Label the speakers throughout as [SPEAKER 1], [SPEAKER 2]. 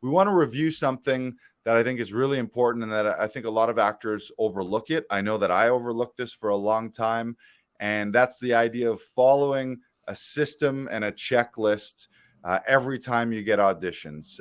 [SPEAKER 1] we want to review something that I think is really important and that I think a lot of actors overlook it. I know that I overlooked this for a long time, and that's the idea of following a system and a checklist every time you get auditions.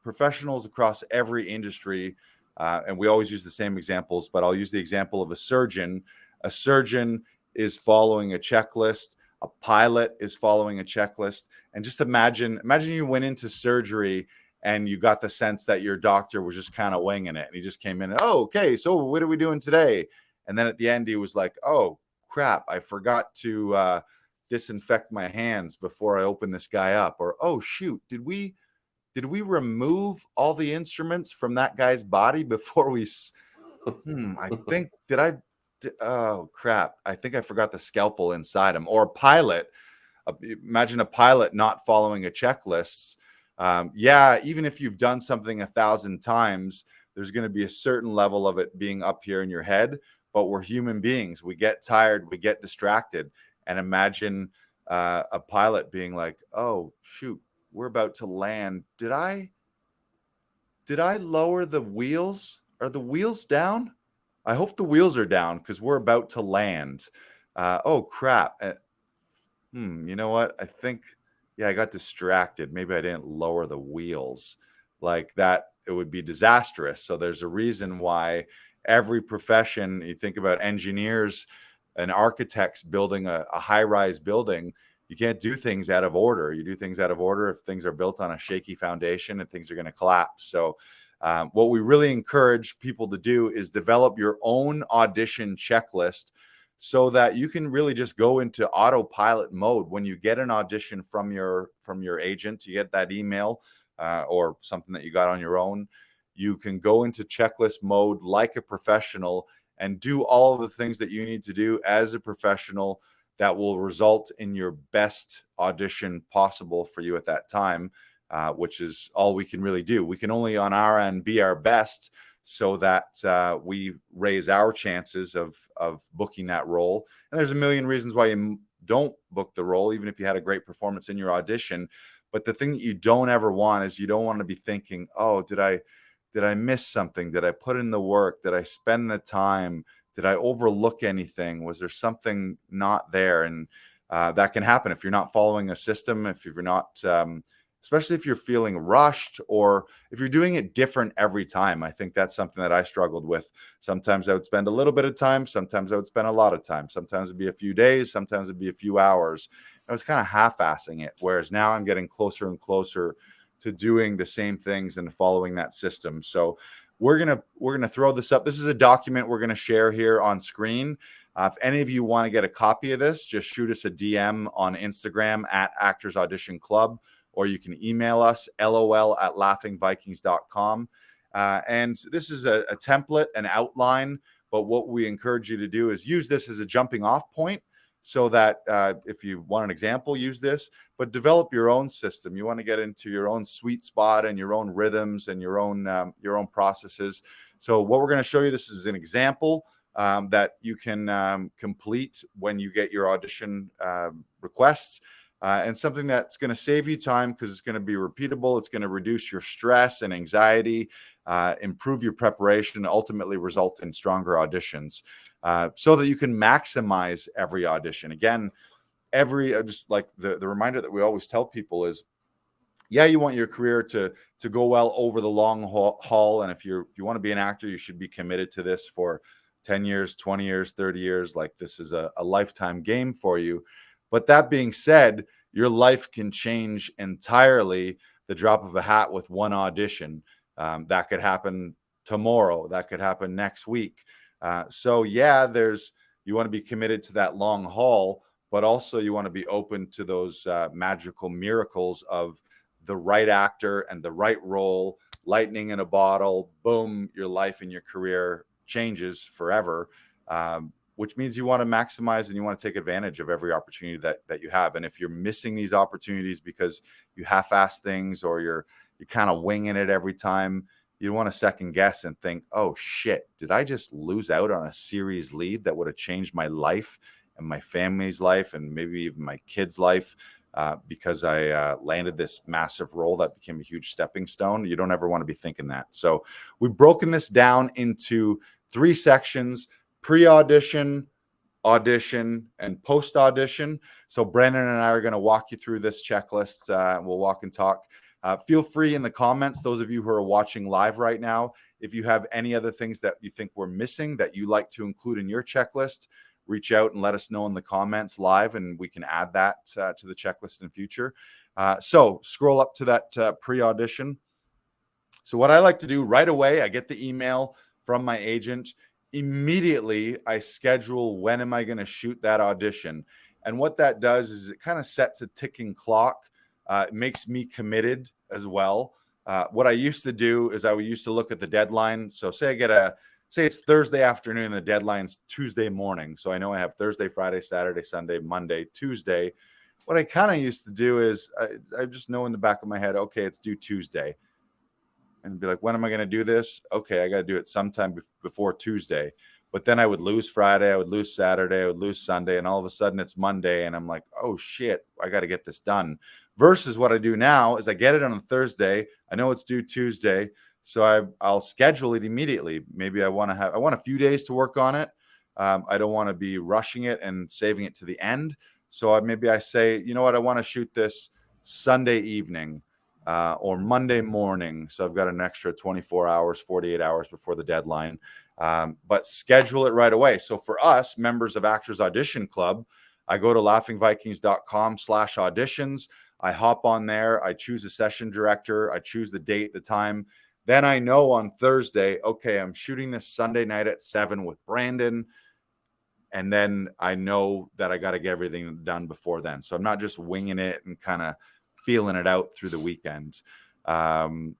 [SPEAKER 1] Professionals across every industry, and we always use the same examples, but I'll use the example of a surgeon. A surgeon is following a checklist. A pilot is following a checklist. And just imagine you went into surgery and you got the sense that your doctor was just kind of winging it. And he just came in, oh, okay, so what are we doing today? And then at the end, he was like, oh, crap, I forgot to disinfect my hands before I open this guy up. Or, oh, shoot, did we remove all the instruments from that guy's body before we I think oh crap, I think I forgot the scalpel inside him. Or a pilot, imagine a pilot not following a checklist. Yeah, even if you've done something 1,000 times, there's going to be a certain level of it being up here in your head, but we're human beings. We get tired, we get distracted. And imagine a pilot being like, oh shoot, we're about to land. Did I lower the wheels? Are the wheels down? I hope the wheels are down because we're about to land. Oh crap. You know what? I think, yeah, I got distracted. Maybe I didn't lower the wheels like that. It would be disastrous. So there's a reason why every profession, you think about engineers and architects building a high-rise building, you can't do things out of order. You do things out of order if things are built on a shaky foundation and things are going to collapse. So what we really encourage people to do is develop your own audition checklist so that you can really just go into autopilot mode when you get an audition from your agent. You get that email or something that you got on your own. You can go into checklist mode like a professional and do all of the things that you need to do as a professional that will result in your best audition possible for you at that time, which is all we can really do. We can only on our end be our best so that we raise our chances of booking that role. And there's a million reasons why you don't book the role, even if you had a great performance in your audition. But the thing that you don't ever want is you don't want to be thinking, oh, did I miss something? Did I put in the work? Did I spend the time? Did I overlook anything? Was there something not there? And that can happen if you're not following a system, if you're not, especially if you're feeling rushed or if you're doing it different every time. I think that's something that I struggled with. Sometimes I would spend a little bit of time. Sometimes I would spend a lot of time. Sometimes it'd be a few days. Sometimes it'd be a few hours. I was kind of half-assing it, whereas now I'm getting closer and closer to doing the same things and following that system. So we're gonna throw this up. This is a document we're gonna share here on screen. If any of you want to get a copy of this, just shoot us a DM on Instagram at Actors Audition Club, or you can email us lol@laughingvikings.com. And this is a template, an outline, but what we encourage you to do is use this as a jumping off point so that if you want an example, use this, but develop your own system. You want to get into your own sweet spot and your own rhythms and your own processes. So what we're going to show you, this is an example that you can complete when you get your audition requests. And something that's going to save you time because it's going to be repeatable. It's going to reduce your stress and anxiety, improve your preparation, and ultimately result in stronger auditions so that you can maximize every audition. Again, just like the reminder that we always tell people is, yeah, you want your career to go well over the long haul. And if you want to be an actor, you should be committed to this for 10 years, 20 years, 30 years. Like this is a lifetime game for you. But that being said, your life can change entirely the drop of a hat with one audition. That could happen tomorrow. That could happen next week. So yeah, you want to be committed to that long haul, but also you want to be open to those magical miracles of the right actor and the right role, lightning in a bottle, boom, your life and your career changes forever. Which means you want to maximize and you want to take advantage of every opportunity that you have. And if you're missing these opportunities because you half-ass things or you're kind of winging it every time, you want to second guess and think, oh shit, did I just lose out on a series lead that would have changed my life and my family's life and maybe even my kids' life? because I landed this massive role that became a huge stepping stone. You don't ever want to be thinking that. So we've broken this down into 3 sections: pre-audition, audition, and post-audition. So Brandon and I are going to walk you through this checklist. We'll walk and talk. Feel free in the comments, those of you who are watching live right now, if you have any other things that you think we're missing that you like to include in your checklist, reach out and let us know in the comments live, and we can add that to the checklist in future. So scroll up to that pre-audition. So what I like to do right away, I get the email from my agent. Immediately, I schedule when am I going to shoot that audition. And what that does is it kind of sets a ticking clock. It makes me committed as well. What I used to do is I used to look at the deadline. So say it's Thursday afternoon, the deadline's Tuesday morning. So I know I have Thursday, Friday, Saturday, Sunday, Monday, Tuesday. What I kind of used to do is I just know in the back of my head, okay, it's due Tuesday. And be like, when am I going to do this? Okay, I got to do it sometime before Tuesday. But then I would lose Friday, I would lose Saturday, I would lose Sunday, and all of a sudden it's Monday, and I'm like, oh shit, I got to get this done. Versus what I do now is I get it on a Thursday. I know it's due Tuesday, so I'll schedule it immediately. Maybe I want a few days to work on it. I don't want to be rushing it and saving it to the end. So maybe I say, you know what, I want to shoot this Sunday evening. Or Monday morning. So I've got an extra 24 hours, 48 hours before the deadline, but schedule it right away. So for us, members of Actors Audition Club, I go to laughingvikings.com/auditions. I hop on there. I choose a session director. I choose the date, the time. Then I know on Thursday, okay, I'm shooting this Sunday night at 7 with Brandon. And then I know that I got to get everything done before then. So I'm not just winging it and kind of feeling it out through the weekend. Cool.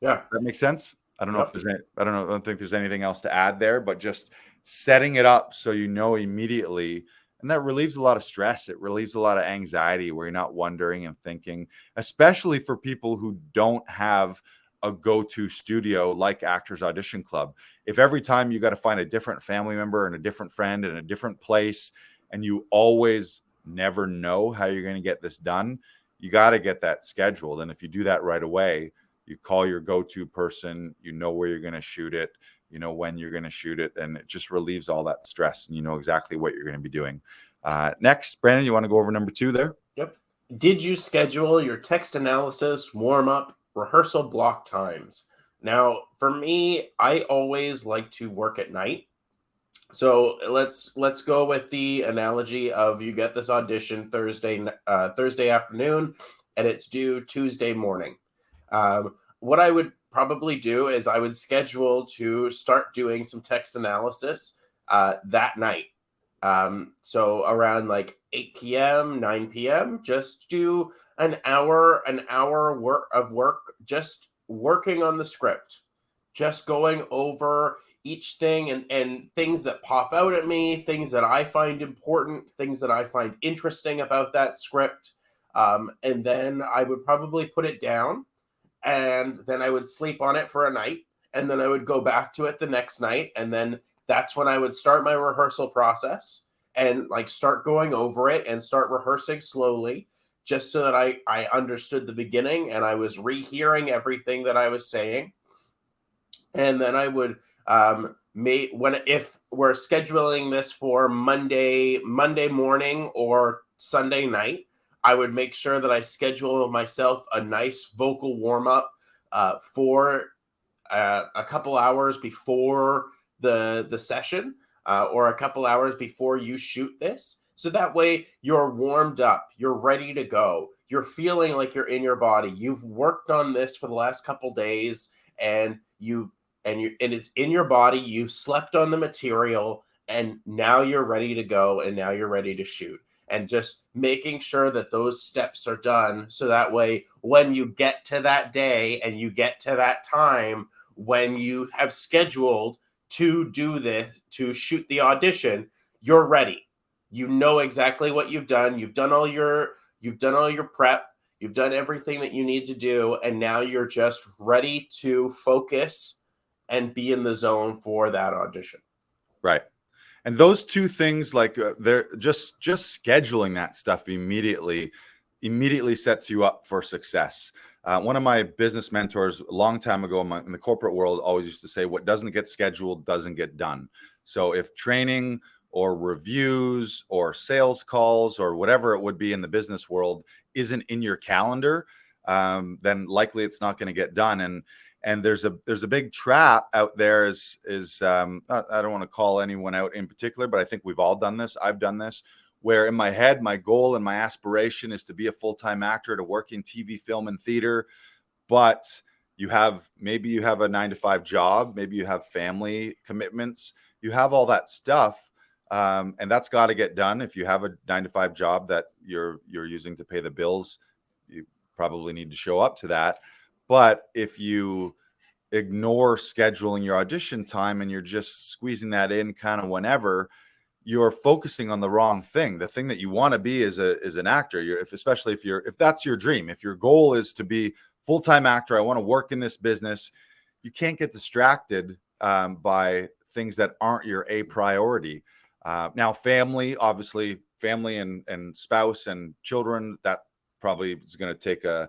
[SPEAKER 1] Yeah, that makes sense. I don't know if there's any, I don't think there's anything else to add there, but just setting it up so you know immediately, and that relieves a lot of stress. It relieves a lot of anxiety where you're not wondering and thinking, especially for people who don't have a go-to studio like Actors Audition Club. If every time you got to find a different family member and a different friend in a different place, and you always never know how you're going to get this done, you got to get that scheduled. And if you do that right away, you call your go-to person, you know where you're going to shoot it, you know when you're going to shoot it, and it just relieves all that stress, and you know exactly what you're going to be doing. Next, Brandon, you want to go over number 2 there?
[SPEAKER 2] Yep. Did you schedule your text analysis, warm-up, rehearsal block times? Now, for me, I always like to work at night. So let's go with the analogy of you get this audition Thursday afternoon, and it's due Tuesday morning. What I would probably do is I would schedule to start doing some text analysis that night. So around like 8 p.m., 9 p.m., just do an hour of work, just working on the script, just going over each thing and things that pop out at me, things that I find important, things that I find interesting about that script. And then I would probably put it down, and then I would sleep on it for a night, and then I would go back to it the next night. And then that's when I would start my rehearsal process and like start going over it and start rehearsing slowly, just so that I understood the beginning and I was rehearing everything that I was saying. And then I would if we're scheduling this for Monday morning or Sunday night, I would make sure that I schedule myself a nice vocal warm up for a couple hours before the session, or a couple hours before you shoot this. So that way you're warmed up, you're ready to go, you're feeling like you're in your body. You've worked on this for the last couple days, and it's in your body. You've slept on the material, and now you're ready to go, and now you're ready to shoot. And just making sure that those steps are done, so that way when you get to that day and you get to that time when you have scheduled to do this, to shoot the audition, you're ready. You know exactly what you've done. You've done all your prep. You've done everything that you need to do, and now you're just ready to focus and be in the zone for that audition.
[SPEAKER 1] Right. And those two things, like they're just scheduling that stuff immediately sets you up for success. One of my business mentors a long time ago in the corporate world always used to say, what doesn't get scheduled doesn't get done. So if training or reviews or sales calls or whatever it would be in the business world isn't in your calendar, then likely it's not going to get done. And there's a big trap out there I don't want to call anyone out in particular, but I think we've all done this. I've done this, where in my head, my goal and my aspiration is to be a full-time actor, to work in TV, film, and theater. But maybe you have a 9-to-5 job, maybe you have family commitments, you have all that stuff. And that's got to get done. If you have a 9-to-5 job that you're using to pay the bills, you probably need to show up to that. But if you ignore scheduling your audition time and you're just squeezing that in kind of whenever, you're focusing on the wrong thing. The thing that you want to be is an actor. Especially if that's your dream, if your goal is to be full-time actor, I want to work in this business, you can't get distracted by things that aren't your a priority. Now, family and spouse and children, that probably is going to take a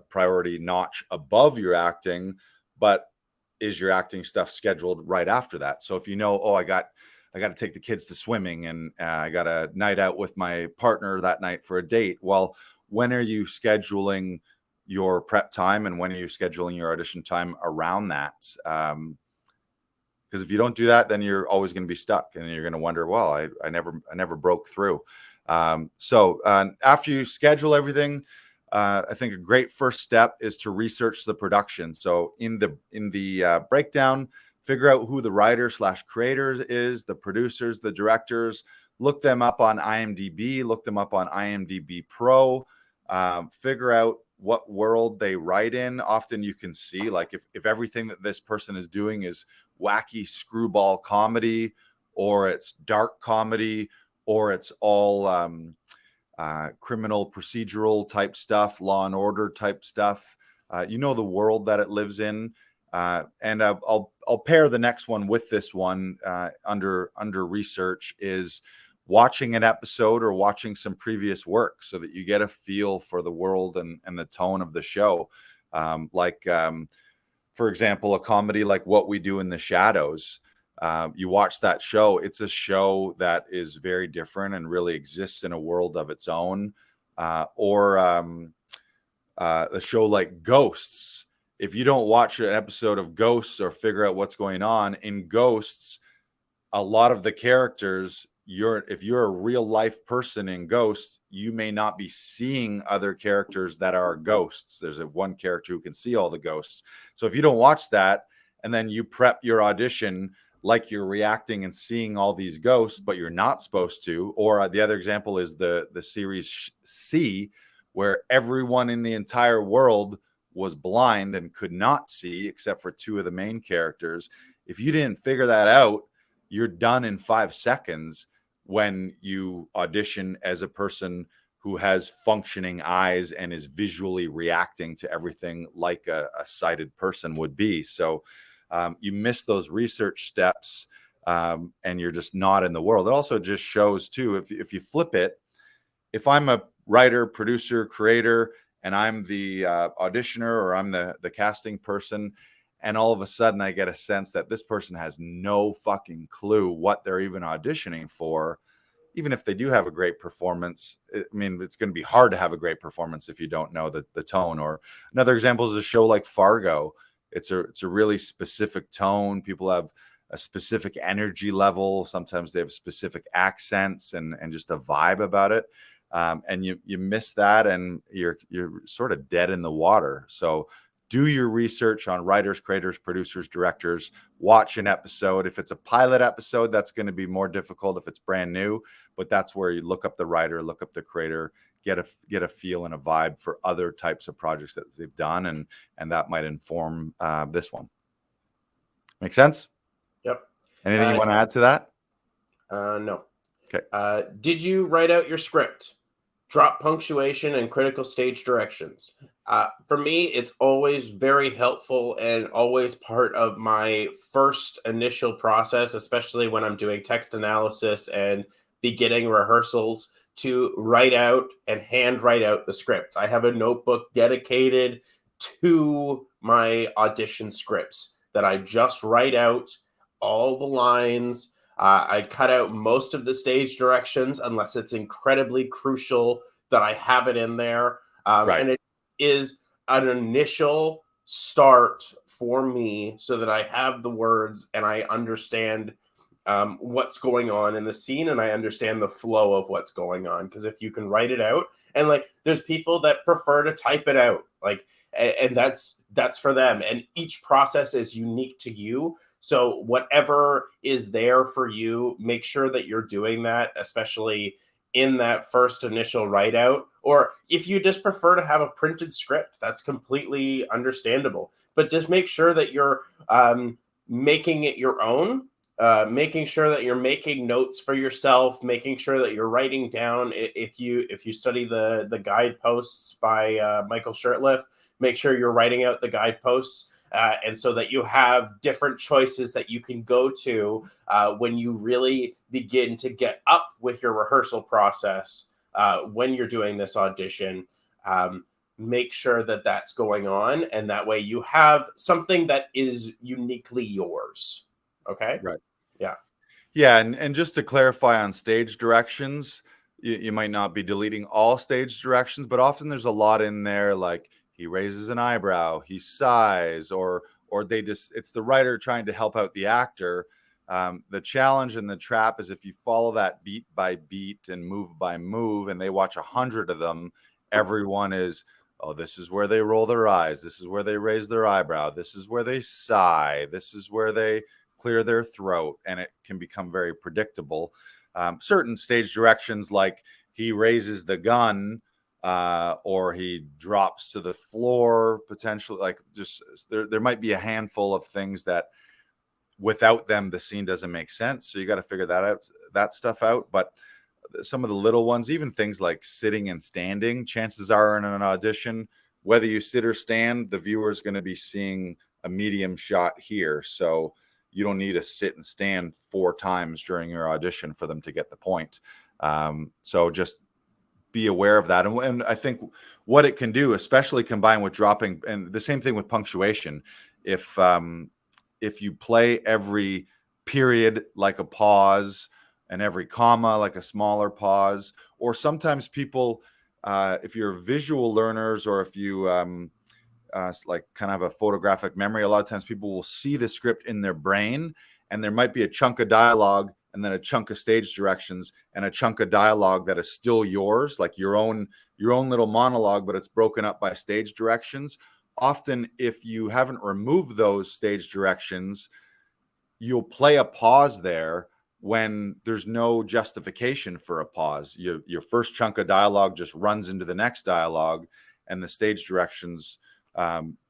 [SPEAKER 1] priority notch above your acting, but is your acting stuff scheduled right after that? So if you know, I got to take the kids to swimming and I got a night out with my partner that night for a date. Well, when are you scheduling your prep time and when are you scheduling your audition time around that? Because if you don't do that, then you're always going to be stuck and you're going to wonder, well, I never broke through. So after you schedule everything, I think a great first step is to research the production. So in the breakdown, figure out who the writer/creator is, the producers, the directors. Look them up on IMDb. Look them up on IMDb Pro. Figure out what world they write in. Often you can see, like, if everything that this person is doing is wacky screwball comedy, or it's dark comedy, or it's all criminal procedural type stuff, Law and Order type stuff. The world that it lives in. And I'll pair the next one with this one under research is watching an episode or watching some previous work so that you get a feel for the world and the tone of the show. For example, a comedy like What We Do in the Shadows. You watch that show, it's a show that is very different and really exists in a world of its own. Or a show like Ghosts. If you don't watch an episode of Ghosts or figure out what's going on in Ghosts, a lot of the characters, if you're a real life person in Ghosts, you may not be seeing other characters that are ghosts. There's one character who can see all the ghosts. So if you don't watch that and then you prep your audition like you're reacting and seeing all these ghosts, but you're not supposed to. Or the other example is the series C, where everyone in the entire world was blind and could not see except for two of the main characters. If you didn't figure that out, you're done in 5 seconds when you audition as a person who has functioning eyes and is visually reacting to everything like a sighted person would be. So you miss those research steps and you're just not in the world. It also just shows too, if you flip it, if I'm a writer, producer, creator, and I'm the auditioner or I'm the casting person, and all of a sudden I get a sense that this person has no fucking clue what they're even auditioning for, even if they do have a great performance. I mean, it's going to be hard to have a great performance if you don't know the tone. Or another example is a show like Fargo. It's a really specific tone. People have a specific energy level. Sometimes they have specific accents and just a vibe about it. And you miss that and you're sort of dead in the water. So do your research on writers, creators, producers, directors. Watch an episode. If it's a pilot episode, that's going to be more difficult if it's brand new, but that's where you look up the writer, look up the creator, get a feel and a vibe for other types of projects that they've done, and that might inform this one. Make sense?
[SPEAKER 2] Yep.
[SPEAKER 1] Anything you want to add to that?
[SPEAKER 2] No.
[SPEAKER 1] Okay.
[SPEAKER 2] Did you write out your script? Drop punctuation and critical stage directions. For me, it's always very helpful and always part of my first initial process, especially when I'm doing text analysis and beginning rehearsals, to write out and hand write out the script. I have a notebook dedicated to my audition scripts that I just write out all the lines. I cut out most of the stage directions unless it's incredibly crucial that I have it in there.
[SPEAKER 1] Right.
[SPEAKER 2] And it is an initial start for me so that I have the words and I understand what's going on in the scene and I understand the flow of what's going on. Because if you can write it out, and like there's people that prefer to type it out, like, and that's for them. And each process is unique to you. So whatever is there for you, make sure that you're doing that, especially in that first initial write out. Or if you just prefer to have a printed script, that's completely understandable. But just make sure that you're making it your own, making sure that you're making notes for yourself, making sure that you're writing down. If you study the guideposts by Michael Shurtleff, make sure you're writing out the guideposts. And so that you have different choices that you can go to when you really begin to get up with your rehearsal process when you're doing this audition. Make sure that that's going on, and that way you have something that is uniquely yours. Okay.
[SPEAKER 1] Right.
[SPEAKER 2] Yeah.
[SPEAKER 1] Yeah, and just to clarify on stage directions, you might not be deleting all stage directions, but often there's a lot in there, like he raises an eyebrow, he sighs, or they just it's the writer trying to help out the actor. The challenge and the trap is if you follow that beat by beat and move by move, and they watch 100 of them, everyone is, oh, this is where they roll their eyes, this is where they raise their eyebrow, this is where they sigh, this is where they clear their throat, and it can become very predictable. Certain stage directions, like he raises the gun or he drops to the floor, potentially, like just there might be a handful of things that without them the scene doesn't make sense. So you got to figure that stuff out. But some of the little ones, even things like sitting and standing, chances are in an audition, whether you sit or stand, the viewer is going to be seeing a medium shot here. So you don't need to sit and stand 4 times during your audition for them to get the point. So just be aware of that. And I think what it can do, especially combined with dropping, and the same thing with punctuation, if you play every period like a pause and every comma like a smaller pause, or sometimes people, if you're visual learners, or if you like kind of a photographic memory, a lot of times people will see the script in their brain, and there might be a chunk of dialogue and then a chunk of stage directions and a chunk of dialogue that is still yours, like your own little monologue, but it's broken up by stage directions. Often, if you haven't removed those stage directions, you'll play a pause there when there's no justification for a pause. Your first chunk of dialogue just runs into the next dialogue, and the stage directions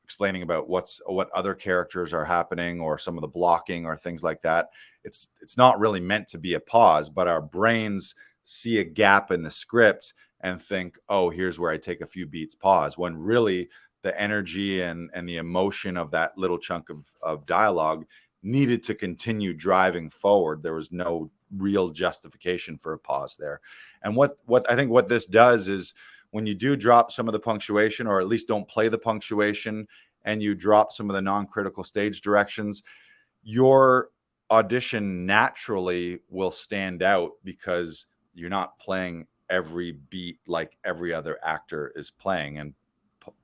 [SPEAKER 1] explaining about what other characters are happening, or some of the blocking or things like that. It's not really meant to be a pause, but our brains see a gap in the script and think, oh, here's where I take a few beats pause, when really the energy and the emotion of that little chunk of dialogue needed to continue driving forward. There was no real justification for a pause there. And what I think what this does is, when you do drop some of the punctuation, or at least don't play the punctuation, and you drop some of the non-critical stage directions, your audition naturally will stand out, because you're not playing every beat like every other actor is playing. And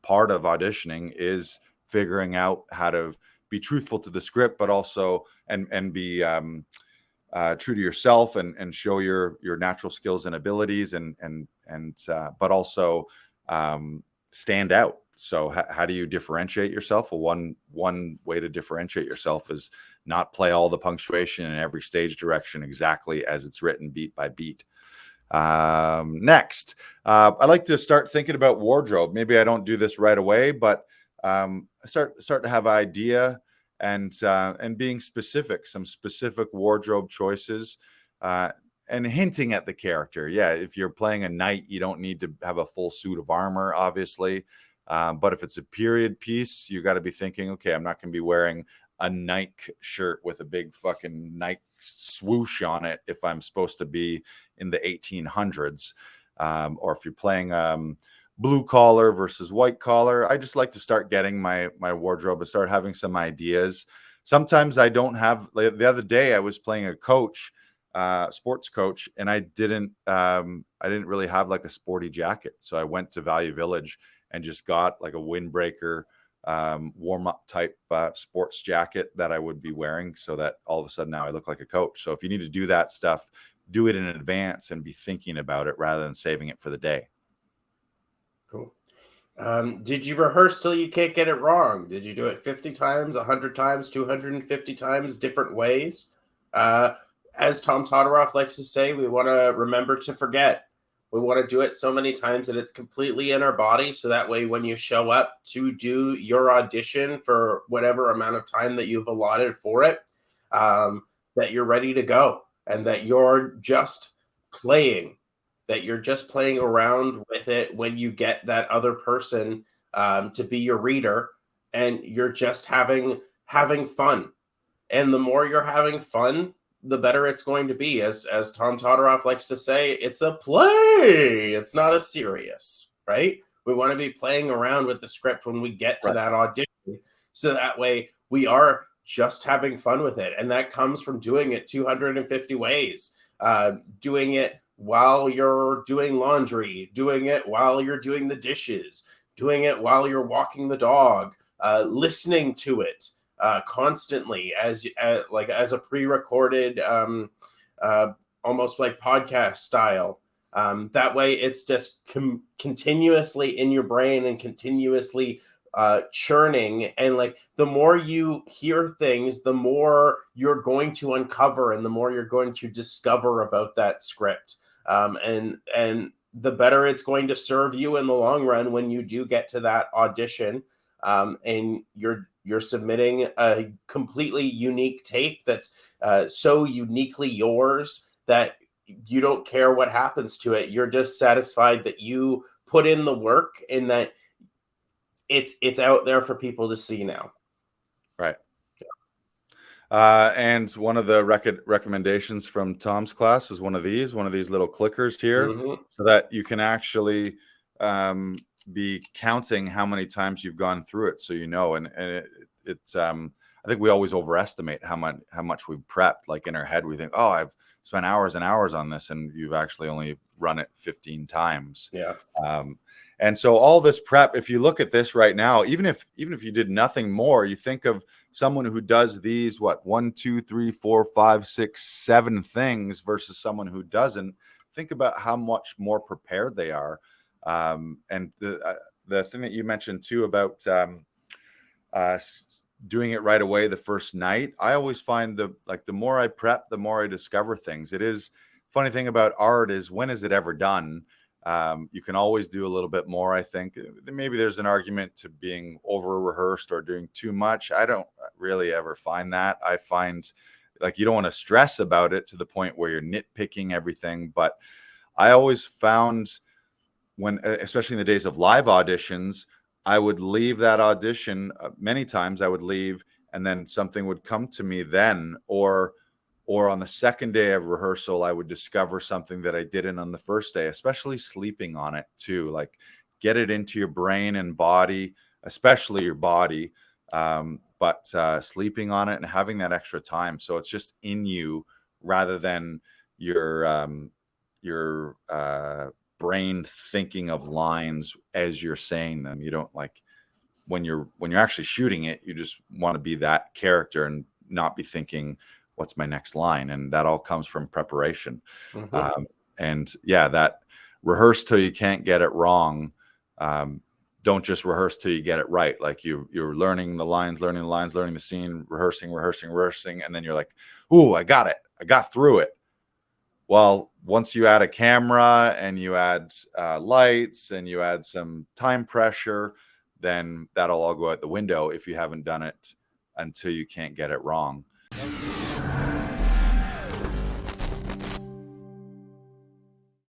[SPEAKER 1] part of auditioning is figuring out how to be truthful to the script, but also and be true to yourself, and show your natural skills and abilities, and but also stand out. So how do you differentiate yourself? Well, one way to differentiate yourself is not play all the punctuation in every stage direction exactly as it's written, beat by beat. Next, I like to start thinking about wardrobe. Maybe I don't do this right away, but I start to have an idea, and being specific, some specific wardrobe choices, and hinting at the character. Yeah, if you're playing a knight, you don't need to have a full suit of armor, obviously, But if it's a period piece, you got to be thinking, okay, I'm not going to be wearing a Nike shirt with a big fucking Nike swoosh on it if I'm supposed to be in the 1800s. Or if you're playing blue collar versus white collar, I just like to start getting my wardrobe and start having some ideas. Sometimes I don't have. Like the other day, I was playing a coach, sports coach, and I didn't really have like a sporty jacket, so I went to Value Village and just got like a windbreaker warm-up type sports jacket that I would be wearing, so that all of a sudden now I look like a coach. So if you need to do that stuff, do it in advance and be thinking about it rather than saving it for the day.
[SPEAKER 2] Cool. Did you rehearse till you can't get it wrong? Did you do it 50 times, 100 times, 250 times, different ways? As Tom Todoroff likes to say, we want to remember to forget. We want to do it so many times that it's completely in our body. So that way, when you show up to do your audition for whatever amount of time that you've allotted for it, that you're ready to go and that you're just playing, that you're just playing around with it when you get that other person to be your reader, and you're just having fun. And the more you're having fun, the better it's going to be. As Tom Todoroff likes to say, it's a play. It's not a serious, right? We want to be playing around with the script when we get to that audition, so that way we are just having fun with it. And that comes from doing it 250 ways, doing it while you're doing laundry, doing it while you're doing the dishes, doing it while you're walking the dog, listening to it constantly as a pre-recorded, almost like podcast style. That way, it's just continuously in your brain and continuously churning. And like the more you hear things, the more you're going to uncover and the more you're going to discover about that script. And the better it's going to serve you in the long run when you do get to that audition, and you're submitting a completely unique tape that's so uniquely yours that you don't care what happens to it. You're just satisfied that you put in the work and that it's out there for people to see now.
[SPEAKER 1] Right. And one of the recommendations from Tom's class was one of these little clickers here, so that you can actually be counting how many times you've gone through it, so you know. And it's I think we always overestimate how much we've prepped. Like in our head, we think, oh, I've spent hours and hours on this, and you've actually only run it 15 times.
[SPEAKER 2] Yeah.
[SPEAKER 1] And so all this prep, if you look at this right now, even if you did nothing more, you think of someone who does these, 1, 2, 3, 4, 5, 6, 7 things versus someone who doesn't. Think about how much more prepared they are. And the thing that you mentioned too about doing it right away the first night, I always find the more I prep, the more I discover things. It is funny thing about art is, when is it ever done? You can always do a little bit more. I think maybe there's an argument to being over rehearsed or doing too much. I don't really ever find that. I find like you don't want to stress about it to the point where you're nitpicking everything. But I always found when, especially in the days of live auditions, I would leave that audition many times. I would leave and then something would come to me then, or on the second day of rehearsal, I would discover something that I didn't on the first day, especially sleeping on it too. Like get it into your brain and body, especially your body, but sleeping on it and having that extra time. So it's just in you rather than your brain thinking of lines as you're saying them. You don't like when you're actually shooting it, you just want to be that character and not be thinking, what's my next line? And that all comes from preparation. And yeah, that rehearse till you can't get it wrong. Don't just rehearse till you get it right. Like you're learning the lines, learning the scene, rehearsing. And then you're like, ooh, I got it. I got through it. Well, once you add a camera and you add lights and you add some time pressure, then that'll all go out the window if you haven't done it until you can't get it wrong.